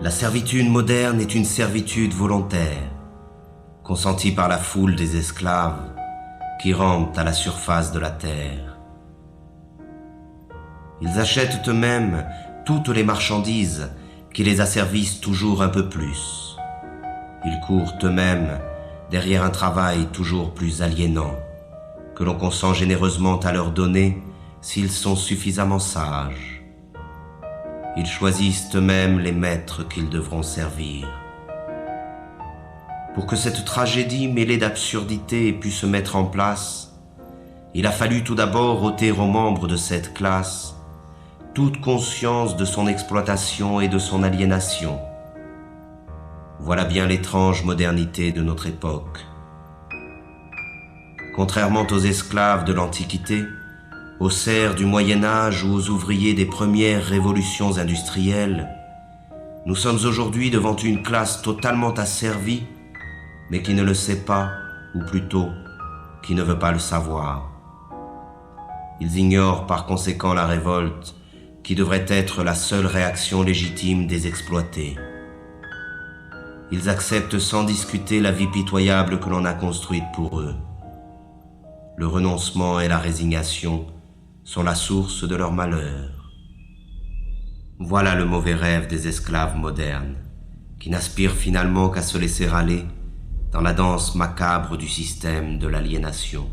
La servitude moderne est une servitude volontaire, consentie par la foule des esclaves qui rampent à la surface de la terre. Ils achètent eux-mêmes toutes les marchandises qui les asservissent toujours un peu plus. Ils courent eux-mêmes derrière un travail toujours plus aliénant, que l'on consent généreusement à leur donner s'ils sont suffisamment sages. Ils choisissent eux-mêmes les maîtres qu'ils devront servir. Pour que cette tragédie mêlée d'absurdité ait pu se mettre en place, il a fallu tout d'abord ôter aux membres de cette classe toute conscience de son exploitation et de son aliénation. Voilà bien l'étrange modernité de notre époque. Contrairement aux esclaves de l'Antiquité, aux serfs du Moyen-Âge ou aux ouvriers des premières révolutions industrielles, nous sommes aujourd'hui devant une classe totalement asservie, mais qui ne le sait pas, ou plutôt, qui ne veut pas le savoir. Ils ignorent par conséquent la révolte, qui devrait être la seule réaction légitime des exploités. Ils acceptent sans discuter la vie pitoyable que l'on a construite pour eux. Le renoncement et la résignation sont la source de leur malheur. Voilà le mauvais rêve des esclaves modernes, qui n'aspirent finalement qu'à se laisser aller dans la danse macabre du système de l'aliénation.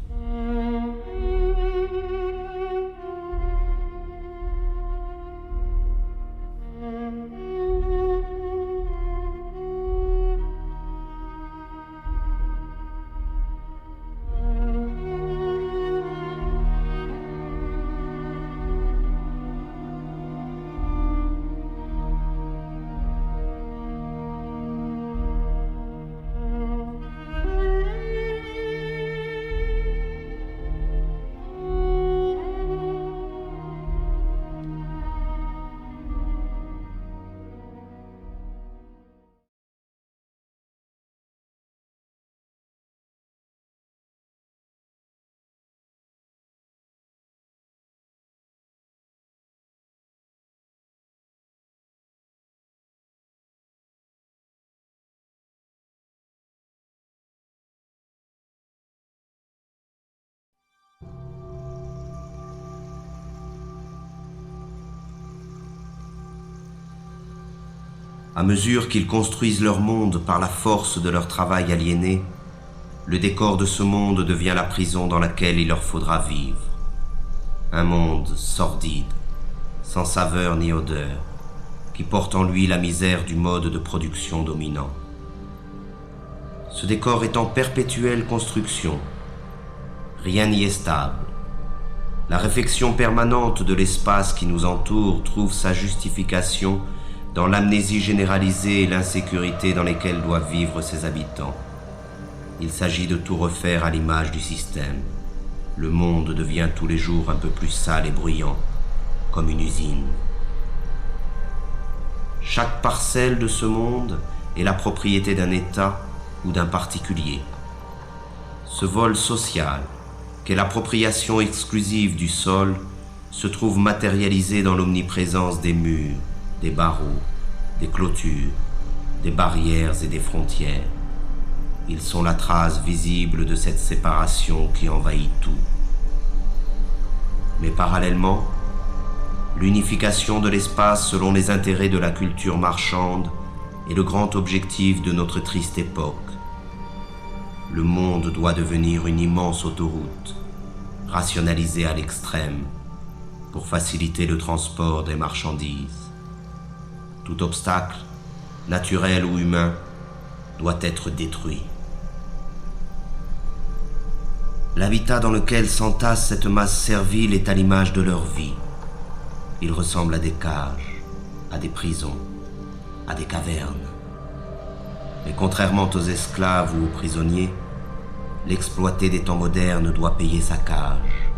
À mesure qu'ils construisent leur monde par la force de leur travail aliéné, le décor de ce monde devient la prison dans laquelle il leur faudra vivre. Un monde sordide, sans saveur ni odeur, qui porte en lui la misère du mode de production dominant. Ce décor est en perpétuelle construction. Rien n'y est stable. La réflexion permanente de l'espace qui nous entoure trouve sa justification dans l'amnésie généralisée et l'insécurité dans lesquelles doivent vivre ses habitants. Il s'agit de tout refaire à l'image du système. Le monde devient tous les jours un peu plus sale et bruyant, comme une usine. Chaque parcelle de ce monde est la propriété d'un État ou d'un particulier. Ce vol social, qu'est l'appropriation exclusive du sol, se trouve matérialisé dans l'omniprésence des murs, des barreaux, des clôtures, des barrières et des frontières. Ils sont la trace visible de cette séparation qui envahit tout. Mais parallèlement, l'unification de l'espace selon les intérêts de la culture marchande est le grand objectif de notre triste époque. Le monde doit devenir une immense autoroute, rationalisée à l'extrême, pour faciliter le transport des marchandises. Tout obstacle, naturel ou humain, doit être détruit. L'habitat dans lequel s'entasse cette masse servile est à l'image de leur vie. Il ressemble à des cages, à des prisons, à des cavernes. Mais contrairement aux esclaves ou aux prisonniers, l'exploité des temps modernes doit payer sa cage.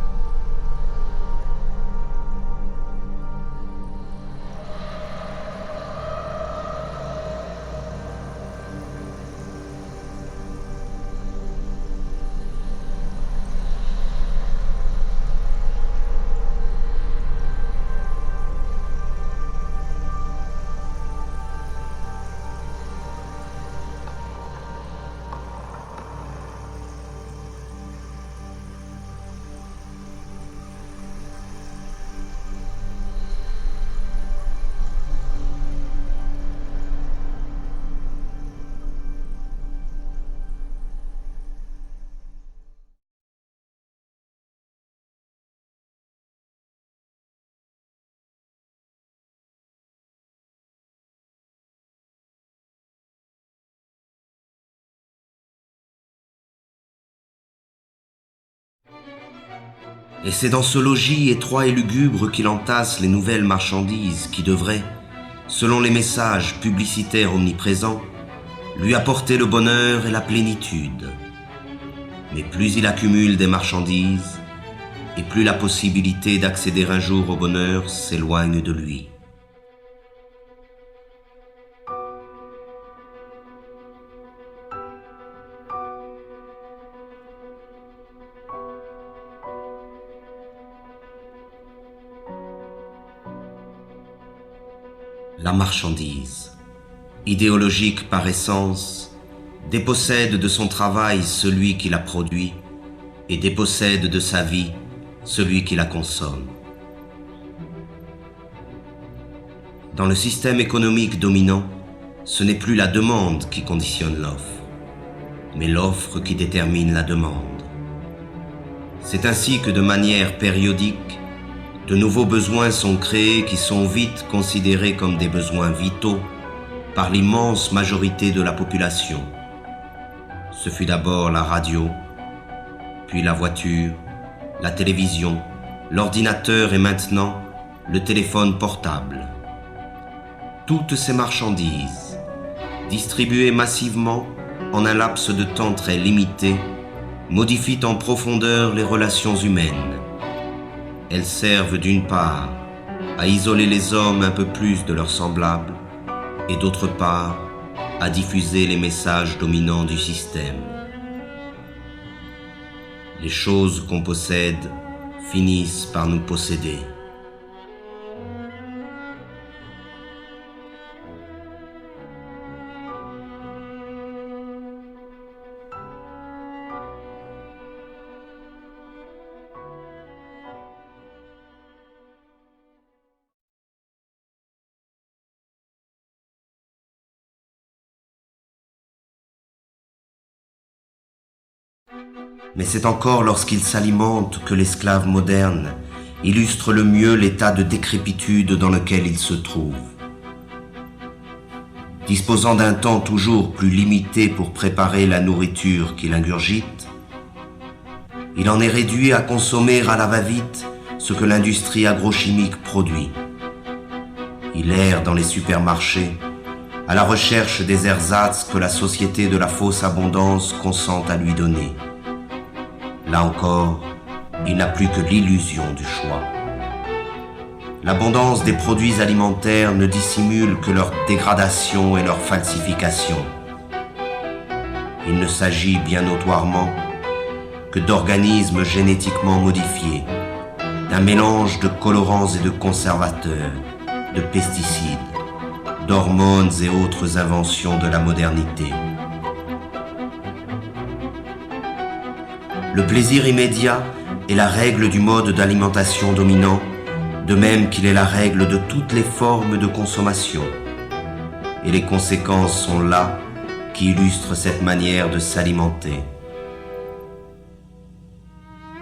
Et c'est dans ce logis étroit et lugubre qu'il entasse les nouvelles marchandises qui devraient, selon les messages publicitaires omniprésents, lui apporter le bonheur et la plénitude. Mais plus il accumule des marchandises, et plus la possibilité d'accéder un jour au bonheur s'éloigne de lui. La marchandise, idéologique par essence, dépossède de son travail celui qui la produit et dépossède de sa vie celui qui la consomme. Dans le système économique dominant, ce n'est plus la demande qui conditionne l'offre, mais l'offre qui détermine la demande. C'est ainsi que de manière périodique, de nouveaux besoins sont créés qui sont vite considérés comme des besoins vitaux par l'immense majorité de la population. Ce fut d'abord la radio, puis la voiture, la télévision, l'ordinateur et maintenant le téléphone portable. Toutes ces marchandises, distribuées massivement en un laps de temps très limité, modifient en profondeur les relations humaines. Elles servent d'une part à isoler les hommes un peu plus de leurs semblables et d'autre part à diffuser les messages dominants du système. Les choses qu'on possède finissent par nous posséder. Mais c'est encore lorsqu'il s'alimente que l'esclave moderne illustre le mieux l'état de décrépitude dans lequel il se trouve. Disposant d'un temps toujours plus limité pour préparer la nourriture qu'il ingurgite, il en est réduit à consommer à la va-vite ce que l'industrie agrochimique produit. Il erre dans les supermarchés à la recherche des ersatz que la société de la fausse abondance consent à lui donner. Là encore, il n'a plus que l'illusion du choix. L'abondance des produits alimentaires ne dissimule que leur dégradation et leur falsification. Il ne s'agit bien notoirement que d'organismes génétiquement modifiés, d'un mélange de colorants et de conservateurs, de pesticides, d'hormones et autres inventions de la modernité. Le plaisir immédiat est la règle du mode d'alimentation dominant, de même qu'il est la règle de toutes les formes de consommation. Et les conséquences sont là qui illustrent cette manière de s'alimenter.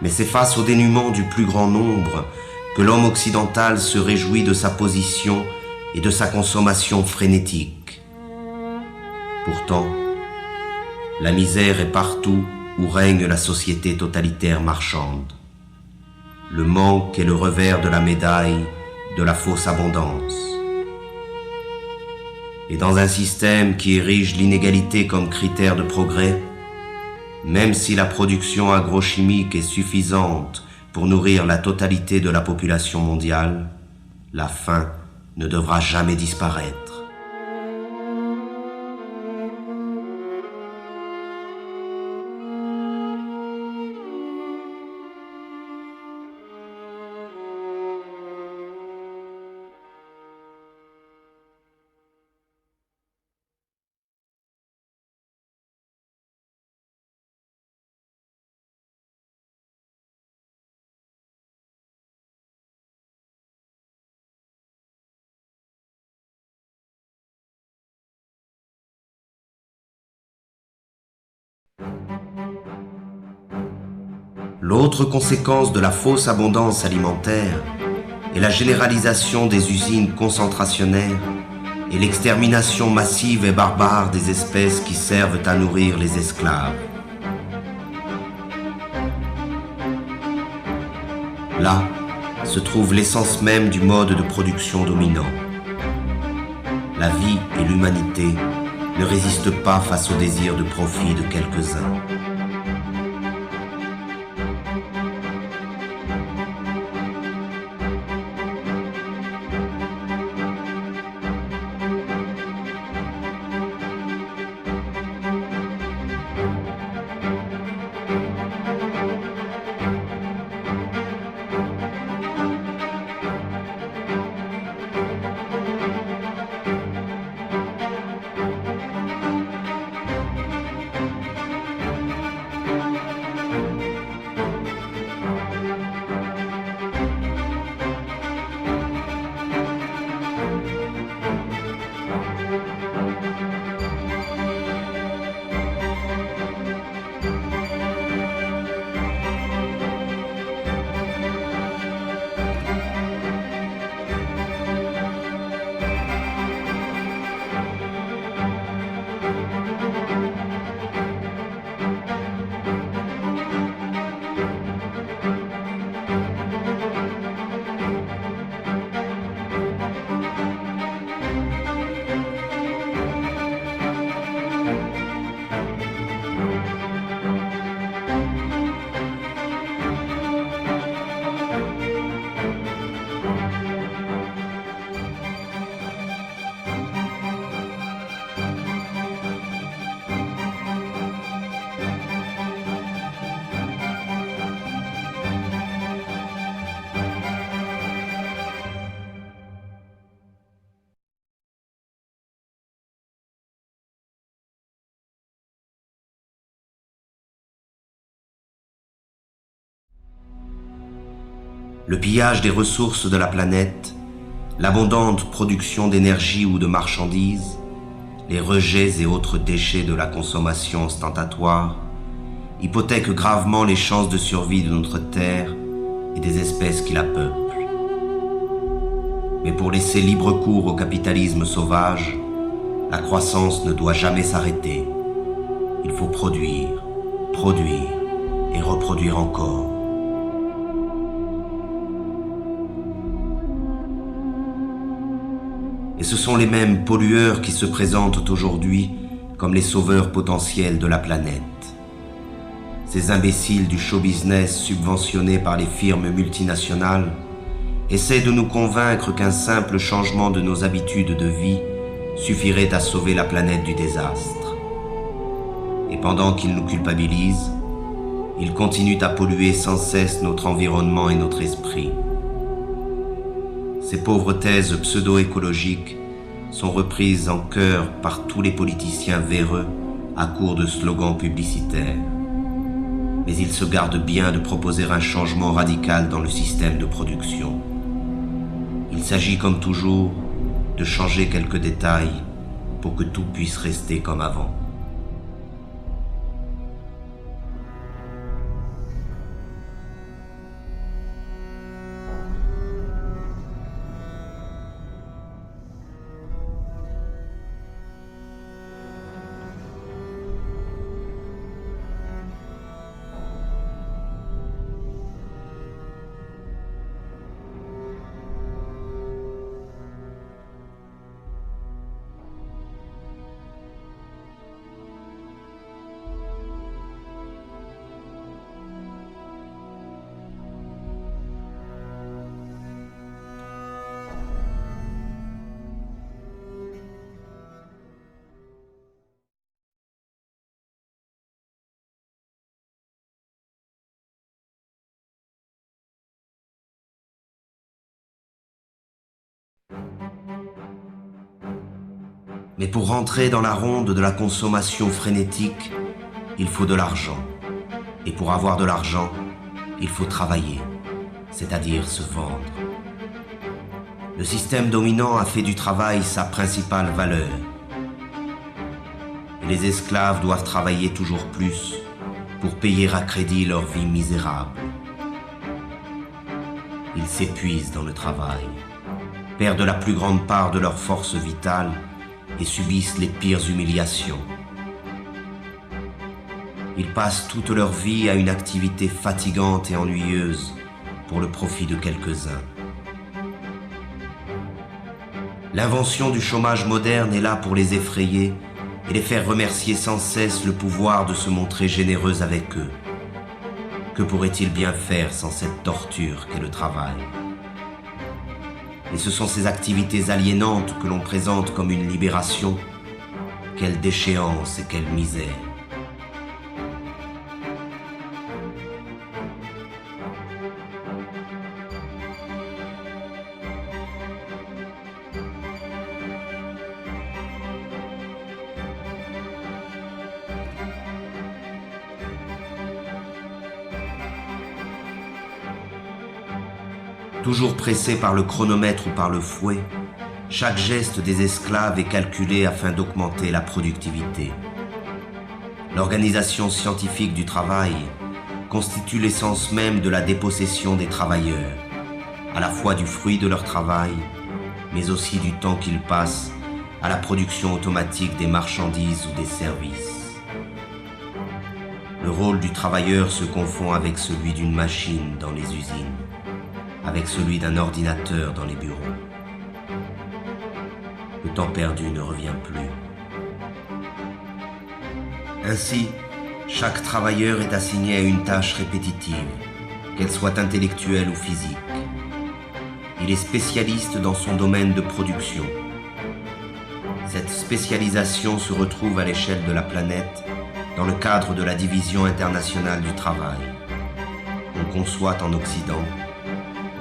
Mais c'est face au dénuement du plus grand nombre que l'homme occidental se réjouit de sa position et de sa consommation frénétique. Pourtant, la misère est partout où règne la société totalitaire marchande. Le manque est le revers de la médaille de la fausse abondance. Et dans un système qui érige l'inégalité comme critère de progrès, même si la production agrochimique est suffisante pour nourrir la totalité de la population mondiale, la faim ne devra jamais disparaître. L'autre conséquence de la fausse abondance alimentaire est la généralisation des usines concentrationnaires et l'extermination massive et barbare des espèces qui servent à nourrir les esclaves. Là se trouve l'essence même du mode de production dominant. La vie et l'humanité ne résistent pas face au désir de profit de quelques-uns. Le pillage des ressources de la planète, l'abondante production d'énergie ou de marchandises, les rejets et autres déchets de la consommation ostentatoire hypothèquent gravement les chances de survie de notre Terre et des espèces qui la peuplent. Mais pour laisser libre cours au capitalisme sauvage, la croissance ne doit jamais s'arrêter. Il faut produire, produire et reproduire encore. Et ce sont les mêmes pollueurs qui se présentent aujourd'hui comme les sauveurs potentiels de la planète. Ces imbéciles du show business subventionnés par les firmes multinationales essaient de nous convaincre qu'un simple changement de nos habitudes de vie suffirait à sauver la planète du désastre. Et pendant qu'ils nous culpabilisent, ils continuent à polluer sans cesse notre environnement et notre esprit. Ces pauvres thèses pseudo-écologiques sont reprises en chœur par tous les politiciens véreux à court de slogans publicitaires. Mais ils se gardent bien de proposer un changement radical dans le système de production. Il s'agit comme toujours de changer quelques détails pour que tout puisse rester comme avant. Mais pour rentrer dans la ronde de la consommation frénétique, il faut de l'argent. Et pour avoir de l'argent, il faut travailler, c'est-à-dire se vendre. Le système dominant a fait du travail sa principale valeur. Et les esclaves doivent travailler toujours plus pour payer à crédit leur vie misérable. Ils s'épuisent dans le travail, perdent la plus grande part de leur force vitale et subissent les pires humiliations. Ils passent toute leur vie à une activité fatigante et ennuyeuse pour le profit de quelques-uns. L'invention du chômage moderne est là pour les effrayer et les faire remercier sans cesse le pouvoir de se montrer généreux avec eux. Que pourraient-ils bien faire sans cette torture qu'est le travail ? Et ce sont ces activités aliénantes que l'on présente comme une libération. Quelle déchéance et quelle misère! Toujours pressés par le chronomètre ou par le fouet, chaque geste des esclaves est calculé afin d'augmenter la productivité. L'organisation scientifique du travail constitue l'essence même de la dépossession des travailleurs, à la fois du fruit de leur travail, mais aussi du temps qu'ils passent à la production automatique des marchandises ou des services. Le rôle du travailleur se confond avec celui d'une machine dans les usines, avec celui d'un ordinateur dans les bureaux. Le temps perdu ne revient plus. Ainsi, chaque travailleur est assigné à une tâche répétitive, qu'elle soit intellectuelle ou physique. Il est spécialiste dans son domaine de production. Cette spécialisation se retrouve à l'échelle de la planète dans le cadre de la Division internationale du travail. On conçoit en Occident,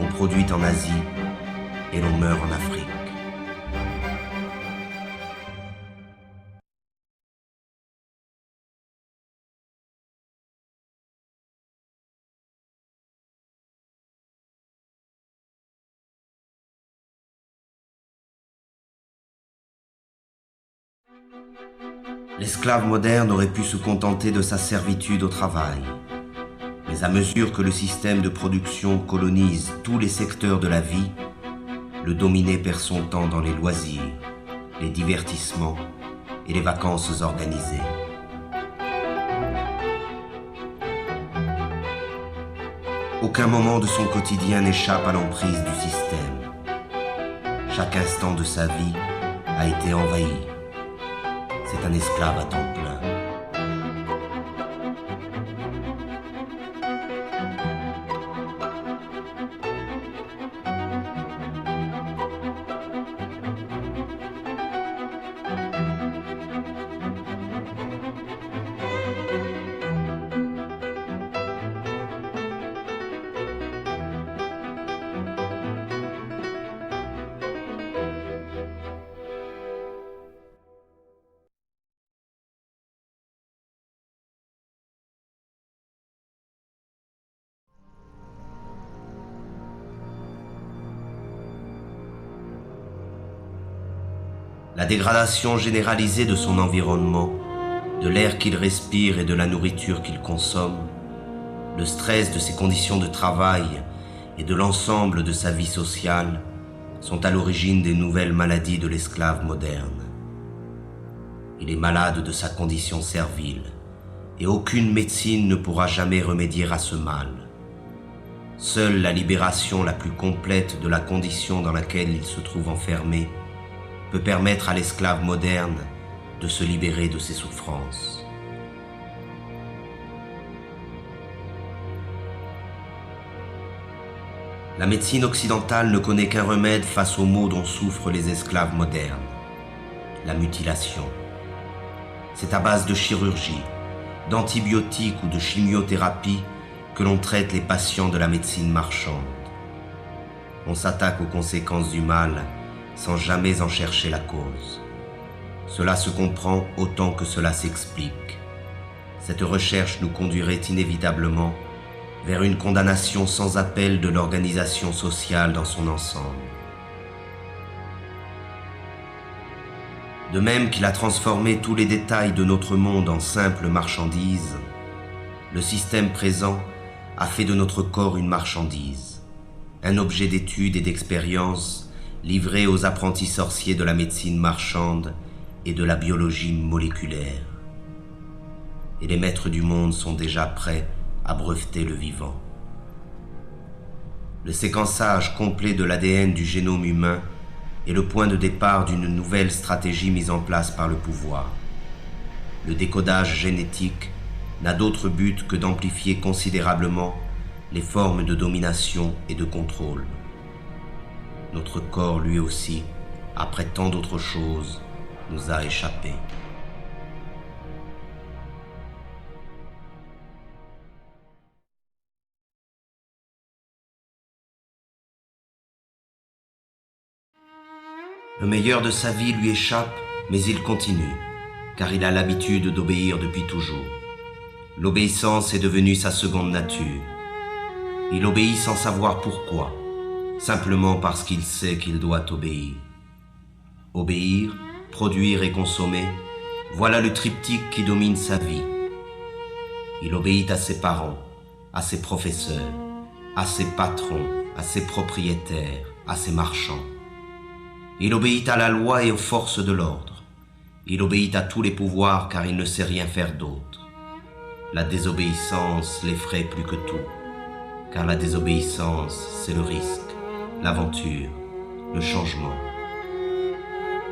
on produit en Asie et l'on meurt en Afrique. L'esclave moderne aurait pu se contenter de sa servitude au travail. Mais à mesure que le système de production colonise tous les secteurs de la vie, le dominé perd son temps dans les loisirs, les divertissements et les vacances organisées. Aucun moment de son quotidien n'échappe à l'emprise du système. Chaque instant de sa vie a été envahi. C'est un esclave à temps plein. La dégradation généralisée de son environnement, de l'air qu'il respire et de la nourriture qu'il consomme, le stress de ses conditions de travail et de l'ensemble de sa vie sociale sont à l'origine des nouvelles maladies de l'esclave moderne. Il est malade de sa condition servile et aucune médecine ne pourra jamais remédier à ce mal. Seule la libération la plus complète de la condition dans laquelle il se trouve enfermé peut permettre à l'esclave moderne de se libérer de ses souffrances. La médecine occidentale ne connaît qu'un remède face aux maux dont souffrent les esclaves modernes, la mutilation. C'est à base de chirurgie, d'antibiotiques ou de chimiothérapie que l'on traite les patients de la médecine marchande. On s'attaque aux conséquences du mal sans jamais en chercher la cause. Cela se comprend autant que cela s'explique. Cette recherche nous conduirait inévitablement vers une condamnation sans appel de l'organisation sociale dans son ensemble. De même qu'il a transformé tous les détails de notre monde en simples marchandises, le système présent a fait de notre corps une marchandise, un objet d'étude et d'expérience livré aux apprentis sorciers de la médecine marchande et de la biologie moléculaire. Et les maîtres du monde sont déjà prêts à breveter le vivant. Le séquençage complet de l'ADN du génome humain est le point de départ d'une nouvelle stratégie mise en place par le pouvoir. Le décodage génétique n'a d'autre but que d'amplifier considérablement les formes de domination et de contrôle. Notre corps, lui aussi, après tant d'autres choses, nous a échappé. Le meilleur de sa vie lui échappe, mais il continue, car il a l'habitude d'obéir depuis toujours. L'obéissance est devenue sa seconde nature. Il obéit sans savoir pourquoi, simplement parce qu'il sait qu'il doit obéir. Obéir, produire et consommer, voilà le triptyque qui domine sa vie. Il obéit à ses parents, à ses professeurs, à ses patrons, à ses propriétaires, à ses marchands. Il obéit à la loi et aux forces de l'ordre. Il obéit à tous les pouvoirs car il ne sait rien faire d'autre. La désobéissance l'effraie plus que tout, car la désobéissance, c'est le risque, l'aventure, le changement.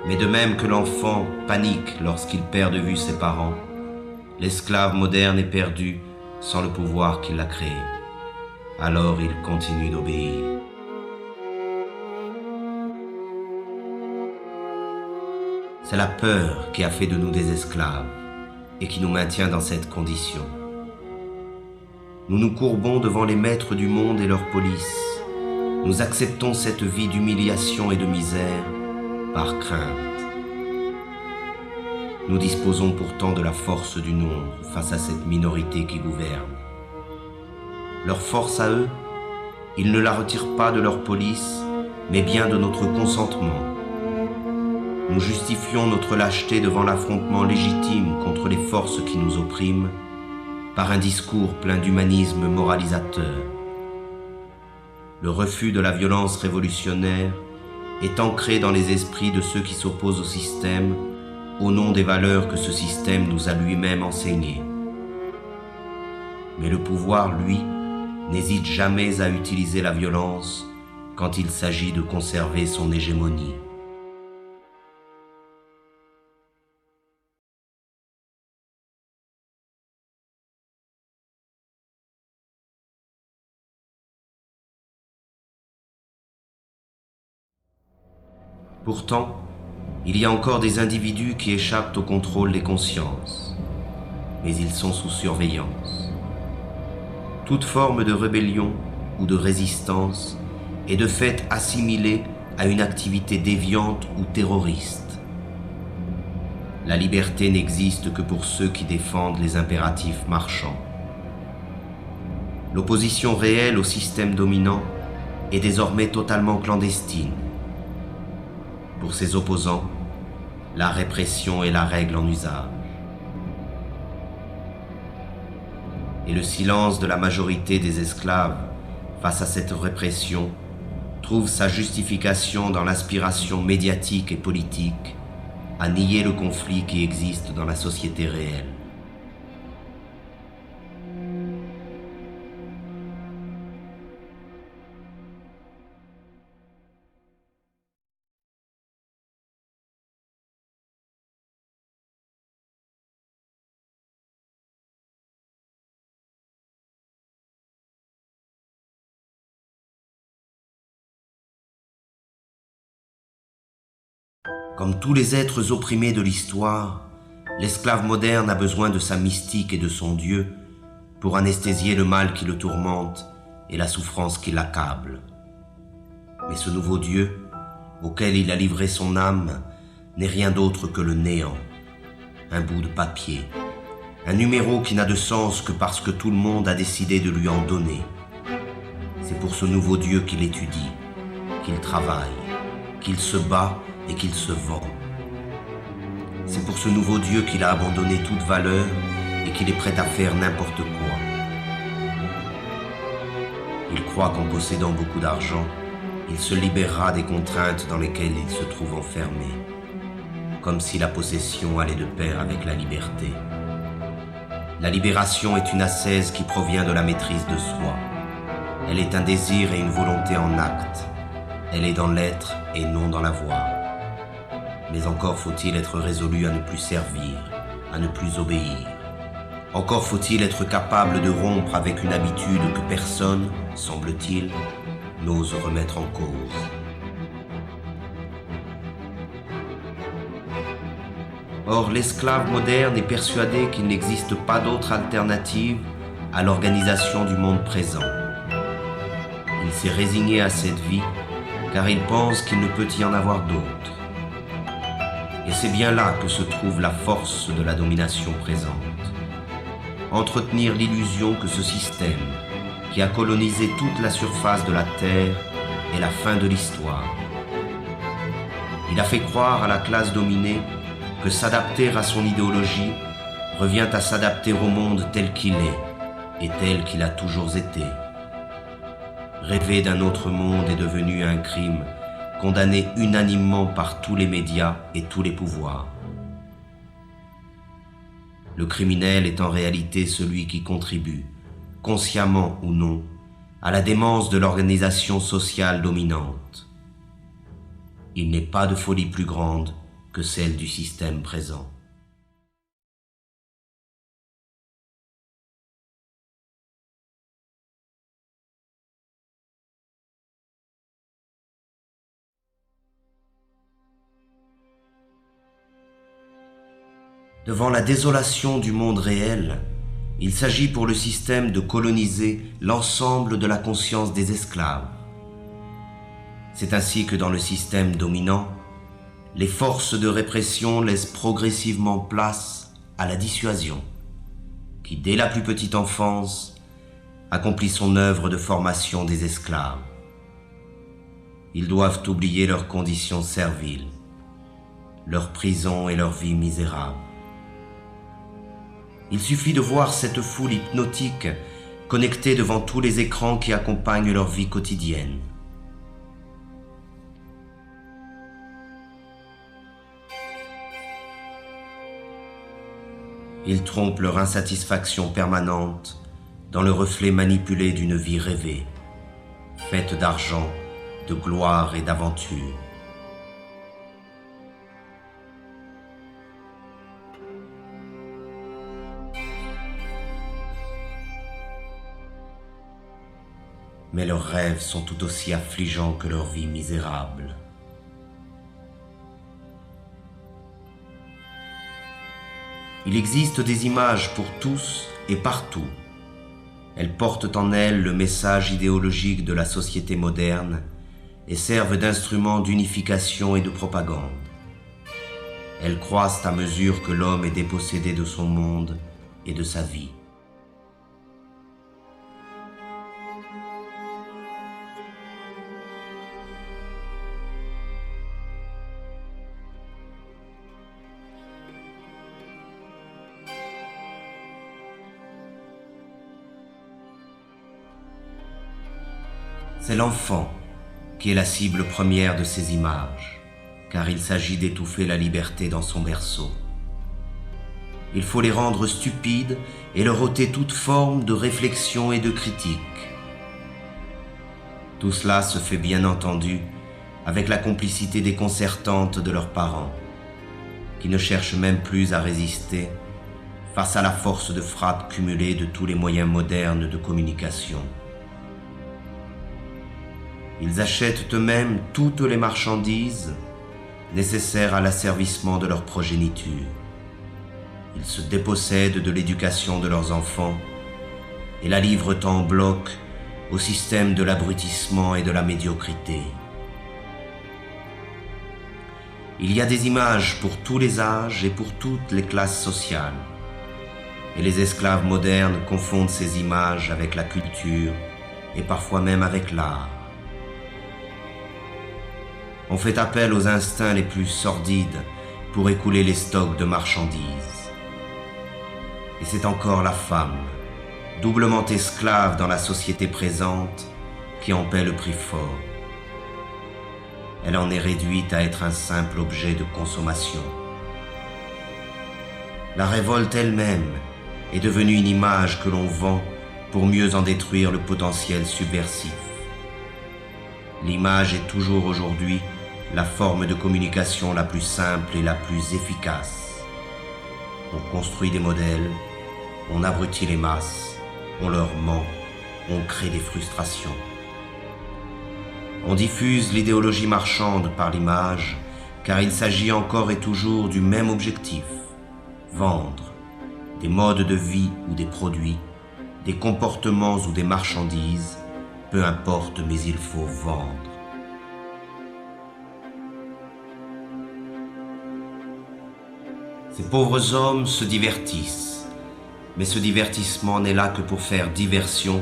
Mais de même que l'enfant panique lorsqu'il perd de vue ses parents, l'esclave moderne est perdu sans le pouvoir qui l'a créé. Alors il continue d'obéir. C'est la peur qui a fait de nous des esclaves et qui nous maintient dans cette condition. Nous nous courbons devant les maîtres du monde et leur police. Nous acceptons cette vie d'humiliation et de misère par crainte. Nous disposons pourtant de la force du nombre face à cette minorité qui gouverne. Leur force à eux, ils ne la retirent pas de leur police, mais bien de notre consentement. Nous justifions notre lâcheté devant l'affrontement légitime contre les forces qui nous oppriment par un discours plein d'humanisme moralisateur. Le refus de la violence révolutionnaire est ancré dans les esprits de ceux qui s'opposent au système au nom des valeurs que ce système nous a lui-même enseignées. Mais le pouvoir, lui, n'hésite jamais à utiliser la violence quand il s'agit de conserver son hégémonie. Pourtant, il y a encore des individus qui échappent au contrôle des consciences, mais ils sont sous surveillance. Toute forme de rébellion ou de résistance est de fait assimilée à une activité déviante ou terroriste. La liberté n'existe que pour ceux qui défendent les impératifs marchands. L'opposition réelle au système dominant est désormais totalement clandestine. Pour ses opposants, la répression est la règle en usage. Et le silence de la majorité des esclaves face à cette répression trouve sa justification dans l'aspiration médiatique et politique à nier le conflit qui existe dans la société réelle. Comme tous les êtres opprimés de l'histoire, l'esclave moderne a besoin de sa mystique et de son Dieu pour anesthésier le mal qui le tourmente et la souffrance qui l'accable. Mais ce nouveau Dieu, auquel il a livré son âme, n'est rien d'autre que le néant, un bout de papier, un numéro qui n'a de sens que parce que tout le monde a décidé de lui en donner. C'est pour ce nouveau Dieu qu'il étudie, qu'il travaille, qu'il se bat et qu'il se vend. C'est pour ce nouveau Dieu qu'il a abandonné toute valeur et qu'il est prêt à faire n'importe quoi. Il croit qu'en possédant beaucoup d'argent, il se libérera des contraintes dans lesquelles il se trouve enfermé, comme si la possession allait de pair avec la liberté. La libération est une ascèse qui provient de la maîtrise de soi. Elle est un désir et une volonté en acte. Elle est dans l'être et non dans la voix. Mais encore faut-il être résolu à ne plus servir, à ne plus obéir. Encore faut-il être capable de rompre avec une habitude que personne, semble-t-il, n'ose remettre en cause. Or, l'esclave moderne est persuadé qu'il n'existe pas d'autre alternative à l'organisation du monde présent. Il s'est résigné à cette vie car il pense qu'il ne peut y en avoir d'autre. Et c'est bien là que se trouve la force de la domination présente. Entretenir l'illusion que ce système, qui a colonisé toute la surface de la Terre, est la fin de l'histoire. Il a fait croire à la classe dominée que s'adapter à son idéologie revient à s'adapter au monde tel qu'il est et tel qu'il a toujours été. Rêver d'un autre monde est devenu un crime condamné unanimement par tous les médias et tous les pouvoirs. Le criminel est en réalité celui qui contribue, consciemment ou non, à la démence de l'organisation sociale dominante. Il n'est pas de folie plus grande que celle du système présent. Devant la désolation du monde réel, il s'agit pour le système de coloniser l'ensemble de la conscience des esclaves. C'est ainsi que dans le système dominant, les forces de répression laissent progressivement place à la dissuasion, qui dès la plus petite enfance accomplit son œuvre de formation des esclaves. Ils doivent oublier leurs conditions serviles, leur prison et leur vie misérable. Il suffit de voir cette foule hypnotique connectée devant tous les écrans qui accompagnent leur vie quotidienne. Ils trompent leur insatisfaction permanente dans le reflet manipulé d'une vie rêvée, faite d'argent, de gloire et d'aventure. Mais leurs rêves sont tout aussi affligeants que leur vie misérable. Il existe des images pour tous et partout. Elles portent en elles le message idéologique de la société moderne et servent d'instruments d'unification et de propagande. Elles croissent à mesure que l'homme est dépossédé de son monde et de sa vie. C'est l'enfant qui est la cible première de ces images, car il s'agit d'étouffer la liberté dans son berceau. Il faut les rendre stupides et leur ôter toute forme de réflexion et de critique. Tout cela se fait bien entendu avec la complicité déconcertante de leurs parents, qui ne cherchent même plus à résister face à la force de frappe cumulée de tous les moyens modernes de communication. Ils achètent eux-mêmes toutes les marchandises nécessaires à l'asservissement de leur progéniture. Ils se dépossèdent de l'éducation de leurs enfants et la livrent en bloc au système de l'abrutissement et de la médiocrité. Il y a des images pour tous les âges et pour toutes les classes sociales. Et les esclaves modernes confondent ces images avec la culture et parfois même avec l'art. On fait appel aux instincts les plus sordides pour écouler les stocks de marchandises. Et c'est encore la femme, doublement esclave dans la société présente, qui en paie le prix fort. Elle en est réduite à être un simple objet de consommation. La révolte elle-même est devenue une image que l'on vend pour mieux en détruire le potentiel subversif. L'image est toujours aujourd'hui la forme de communication la plus simple et la plus efficace. On construit des modèles, on abrutit les masses, on leur ment, on crée des frustrations. On diffuse l'idéologie marchande par l'image, car il s'agit encore et toujours du même objectif, vendre des modes de vie ou des produits, des comportements ou des marchandises, peu importe, mais il faut vendre. Ces pauvres hommes se divertissent, mais ce divertissement n'est là que pour faire diversion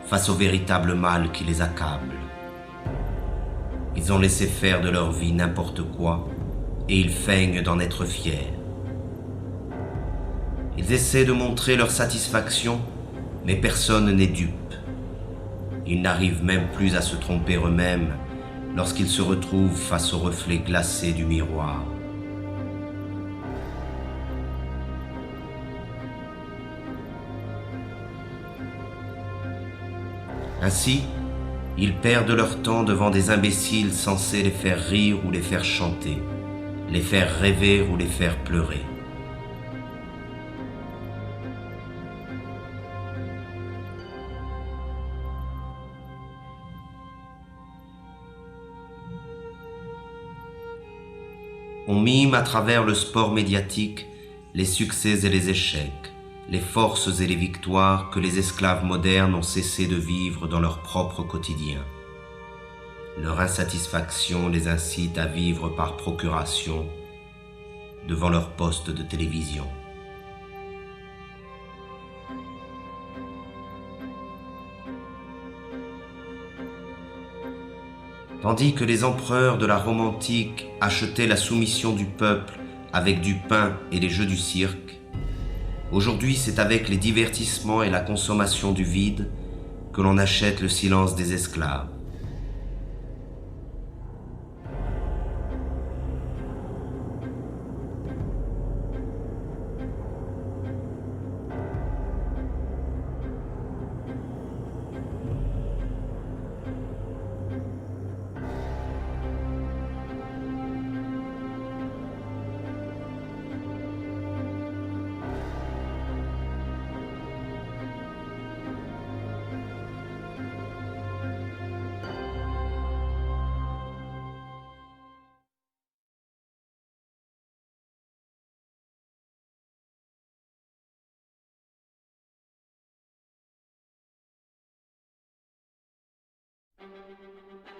face au véritable mal qui les accable. Ils ont laissé faire de leur vie n'importe quoi et ils feignent d'en être fiers. Ils essaient de montrer leur satisfaction, mais personne n'est dupe. Ils n'arrivent même plus à se tromper eux-mêmes lorsqu'ils se retrouvent face au reflet glacé du miroir. Ainsi, ils perdent leur temps devant des imbéciles censés les faire rire ou les faire chanter, les faire rêver ou les faire pleurer. On mime à travers le sport médiatique les succès et les échecs, les forces et les victoires que les esclaves modernes ont cessé de vivre dans leur propre quotidien. Leur insatisfaction les incite à vivre par procuration devant leur poste de télévision. Tandis que les empereurs de la Rome antique achetaient la soumission du peuple avec du pain et les jeux du cirque, aujourd'hui c'est avec les divertissements et la consommation du vide que l'on achète le silence des esclaves.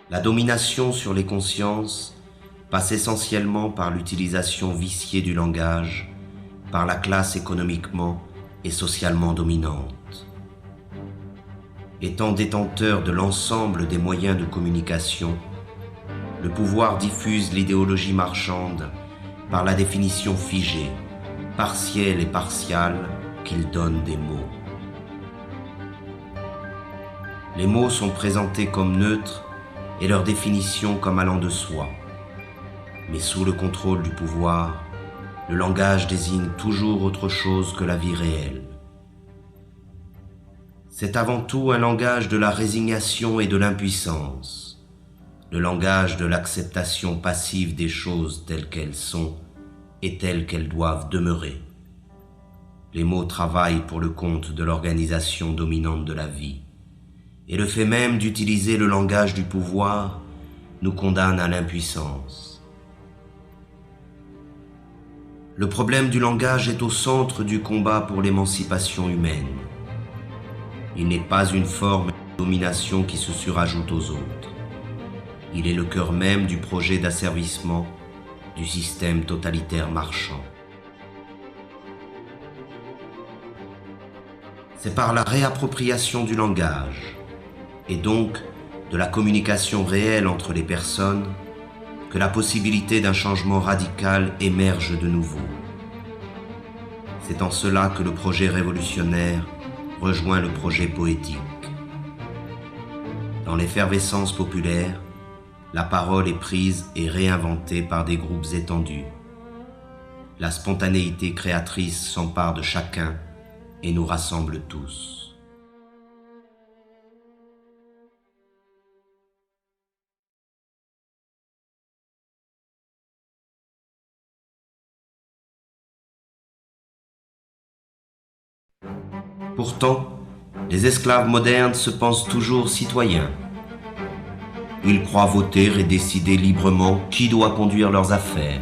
La domination sur les consciences passe essentiellement par l'utilisation viciée du langage par la classe économiquement et socialement dominante. Étant détenteur de l'ensemble des moyens de communication, le pouvoir diffuse l'idéologie marchande par la définition figée, partielle et partiale qu'il donne des mots. Les mots sont présentés comme neutres et leur définition comme allant de soi. Mais sous le contrôle du pouvoir, le langage désigne toujours autre chose que la vie réelle. C'est avant tout un langage de la résignation et de l'impuissance, le langage de l'acceptation passive des choses telles qu'elles sont et telles qu'elles doivent demeurer. Les mots travaillent pour le compte de l'organisation dominante de la vie. Et le fait même d'utiliser le langage du pouvoir nous condamne à l'impuissance. Le problème du langage est au centre du combat pour l'émancipation humaine. Il n'est pas une forme de domination qui se surajoute aux autres. Il est le cœur même du projet d'asservissement du système totalitaire marchand. C'est par la réappropriation du langage, et donc de la communication réelle entre les personnes, que la possibilité d'un changement radical émerge de nouveau. C'est en cela que le projet révolutionnaire rejoint le projet poétique. Dans l'effervescence populaire, la parole est prise et réinventée par des groupes étendus. La spontanéité créatrice s'empare de chacun et nous rassemble tous. Pourtant, les esclaves modernes se pensent toujours citoyens. Ils croient voter et décider librement qui doit conduire leurs affaires,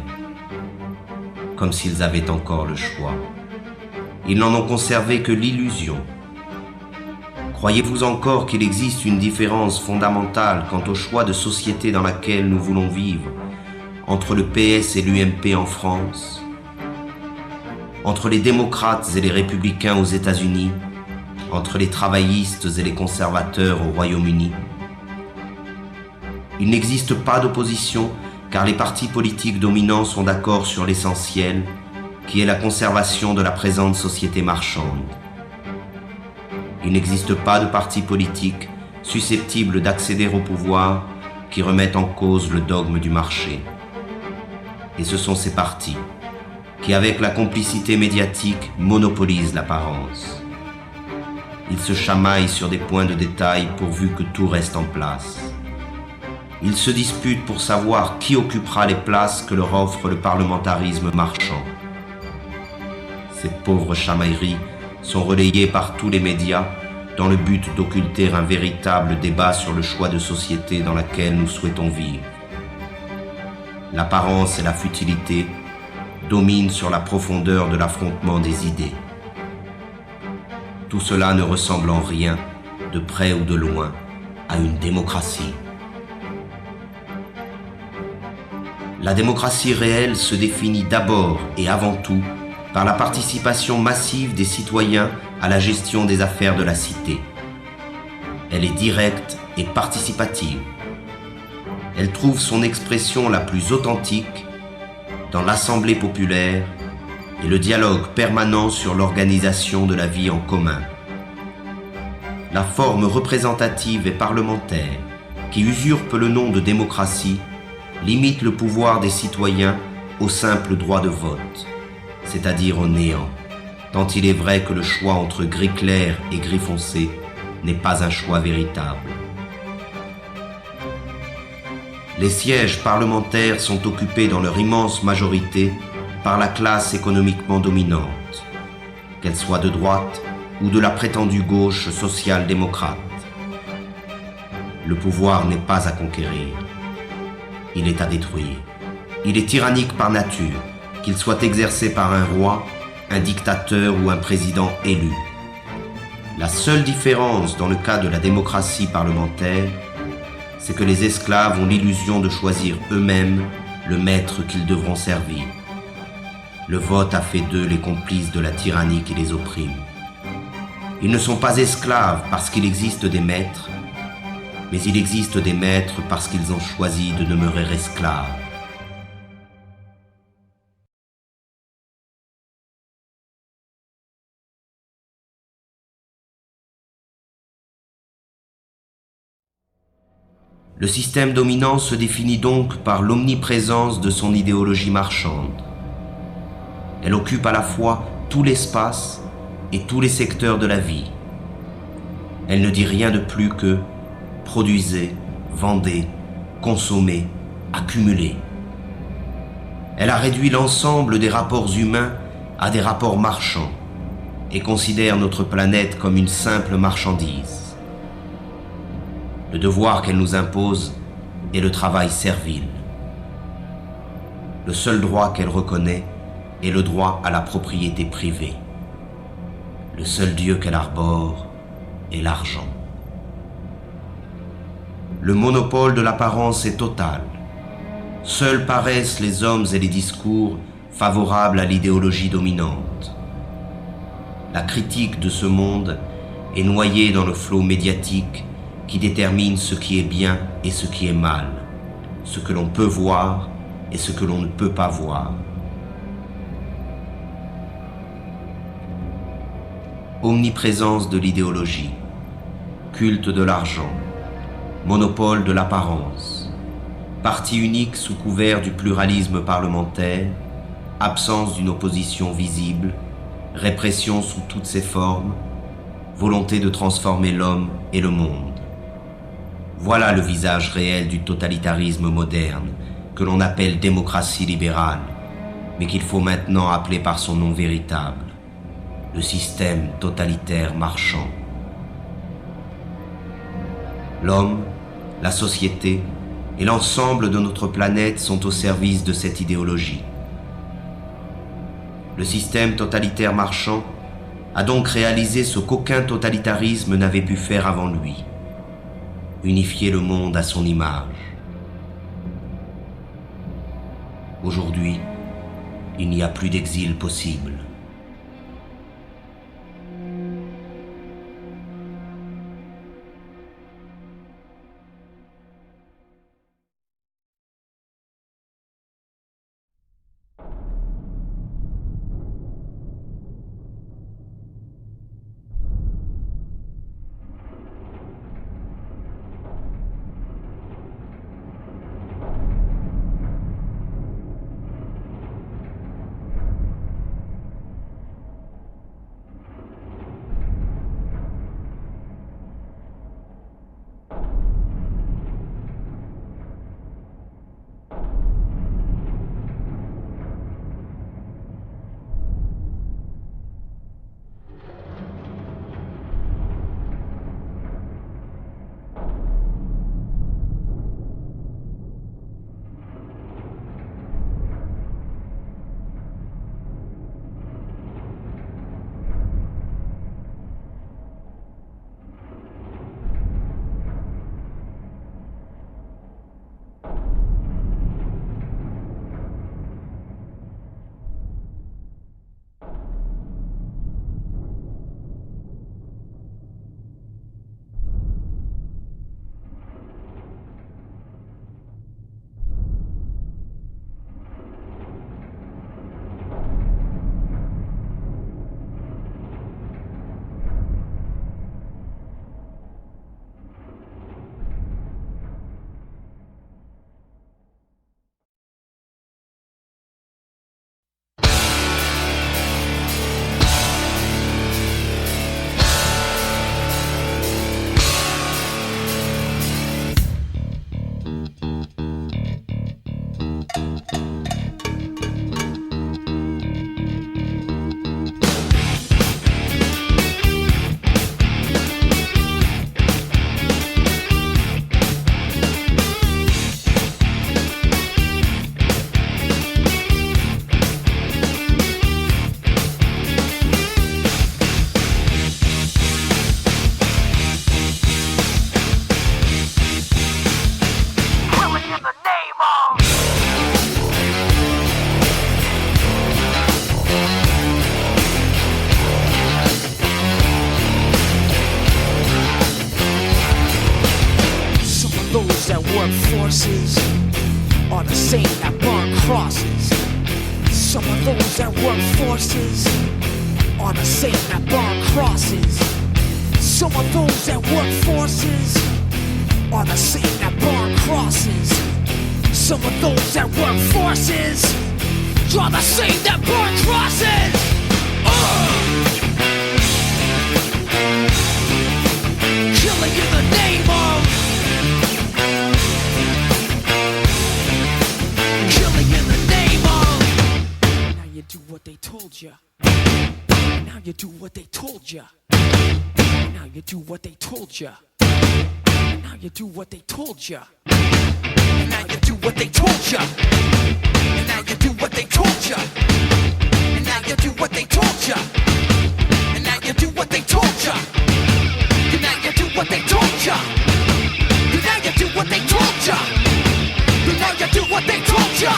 comme s'ils avaient encore le choix. Ils n'en ont conservé que l'illusion. Croyez-vous encore qu'il existe une différence fondamentale quant au choix de société dans laquelle nous voulons vivre entre le PS et l'UMP en France, entre les démocrates et les républicains aux États-Unis, entre les travaillistes et les conservateurs au Royaume-Uni? Il n'existe pas d'opposition car les partis politiques dominants sont d'accord sur l'essentiel, qui est la conservation de la présente société marchande. Il n'existe pas de parti politique susceptible d'accéder au pouvoir qui remettent en cause le dogme du marché. Et ce sont ces partis qui, avec la complicité médiatique, monopolisent l'apparence. Ils se chamaillent sur des points de détail pourvu que tout reste en place. Ils se disputent pour savoir qui occupera les places que leur offre le parlementarisme marchand. Ces pauvres chamailleries sont relayées par tous les médias dans le but d'occulter un véritable débat sur le choix de société dans laquelle nous souhaitons vivre. L'apparence et la futilité dominent sur la profondeur de l'affrontement des idées. Tout cela ne ressemble en rien, de près ou de loin, à une démocratie. La démocratie réelle se définit d'abord et avant tout par la participation massive des citoyens à la gestion des affaires de la cité. Elle est directe et participative. Elle trouve son expression la plus authentique dans l'assemblée populaire et le dialogue permanent sur l'organisation de la vie en commun. La forme représentative et parlementaire, qui usurpe le nom de démocratie, limite le pouvoir des citoyens au simple droit de vote, c'est-à-dire au néant, tant il est vrai que le choix entre gris clair et gris foncé n'est pas un choix véritable. Les sièges parlementaires sont occupés dans leur immense majorité par la classe économiquement dominante, qu'elle soit de droite ou de la prétendue gauche social-démocrate. Le pouvoir n'est pas à conquérir, il est à détruire. Il est tyrannique par nature, qu'il soit exercé par un roi, un dictateur ou un président élu. La seule différence dans le cas de la démocratie parlementaire, c'est que les esclaves ont l'illusion de choisir eux-mêmes le maître qu'ils devront servir. Le vote a fait d'eux les complices de la tyrannie qui les opprime. Ils ne sont pas esclaves parce qu'il existe des maîtres, mais il existe des maîtres parce qu'ils ont choisi de demeurer esclaves. Le système dominant se définit donc par l'omniprésence de son idéologie marchande. Elle occupe à la fois tout l'espace et tous les secteurs de la vie. Elle ne dit rien de plus que produisez, vendez, consommez, accumulez. Elle a réduit l'ensemble des rapports humains à des rapports marchands et considère notre planète comme une simple marchandise. Le devoir qu'elle nous impose est le travail servile. Le seul droit qu'elle reconnaît est le droit à la propriété privée. Le seul Dieu qu'elle arbore est l'argent. Le monopole de l'apparence est total. Seuls paraissent les hommes et les discours favorables à l'idéologie dominante. La critique de ce monde est noyée dans le flot médiatique qui détermine ce qui est bien et ce qui est mal, ce que l'on peut voir et ce que l'on ne peut pas voir. Omniprésence de l'idéologie, culte de l'argent, monopole de l'apparence, parti unique sous couvert du pluralisme parlementaire, absence d'une opposition visible, répression sous toutes ses formes, volonté de transformer l'homme et le monde. Voilà le visage réel du totalitarisme moderne, que l'on appelle démocratie libérale, mais qu'il faut maintenant appeler par son nom véritable, le système totalitaire marchand. L'homme, la société et l'ensemble de notre planète sont au service de cette idéologie. Le système totalitaire marchand a donc réalisé ce qu'aucun totalitarisme n'avait pu faire avant lui: unifier le monde à son image. Aujourd'hui, il n'y a plus d'exil possible. forces are the same that burn crosses. Some of those that work forces are the same that burn crosses. Some of those that work forces are the same that burn crosses. Some of those that work forces are the same that burn crosses. Killing in the name of, killing in the name of. Now you do what they told you. Now you do what they told you. Now you do what they told you. Now you do what they told you. Now you do what they told you. And now you do what they told you. And now you do what they told you. And now you do what they told you. And now you do what they told you. And now you do what they told you. And now you do what they told you.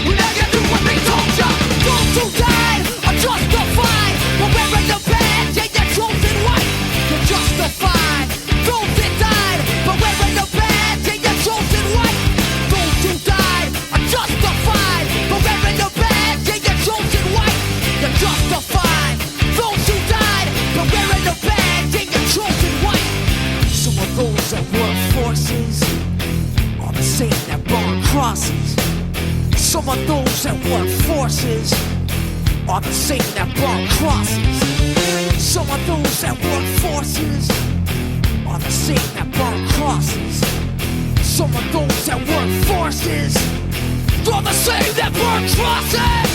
And now you do what they told you. Those who died are justified for wearing the badge and your chosen white. You're justified. Those that died for wearing the badge and your chosen white. Those who died are justified for wearing the badge and your chosen white. You're justified. Those who died for wearing the badge and your chosen white. Some of those that work forces are the same that burn crosses. Some of those that work forces are the same that burn crosses. Some of those that work forces are the same that burn crosses. Some of those that work forces are the same that burn crosses.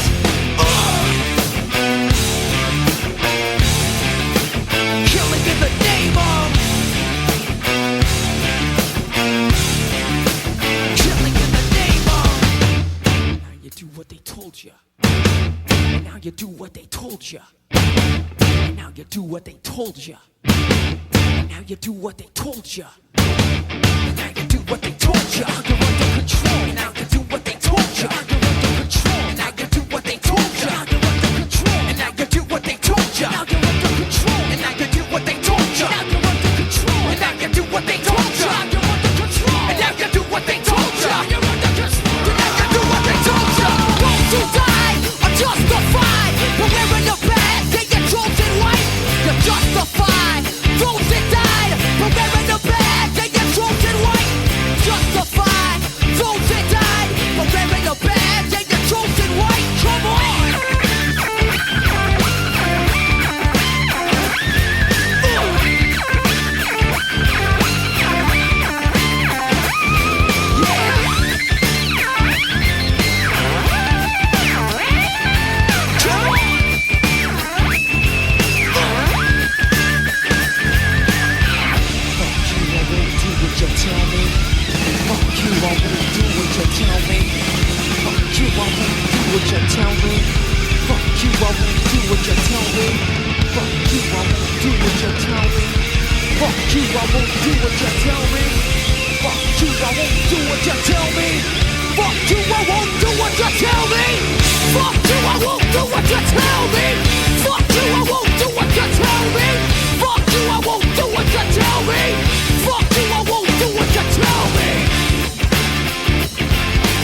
you do what they told you. And now you do what they told you. And now you do what they told you. And now you do what they told you. Now you're under control. And now you do what they told you. Now you're under control. And now you do what they told you. Now you're under control. And now you do what they told you. Now you're under control. And now you do what they told you. Now you're under control. And now you do what they told you. Now you're under control. And now you do what they told you. Now you're under control. And now you do what they told you. Those who die are justified. But wearing the badge, they get chosen white. You're justified. Those that died, but wearing the badge, they get chosen white. Justified. Those that died, but wearing the badge, they get chosen white. Come on.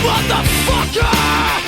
Motherfucker!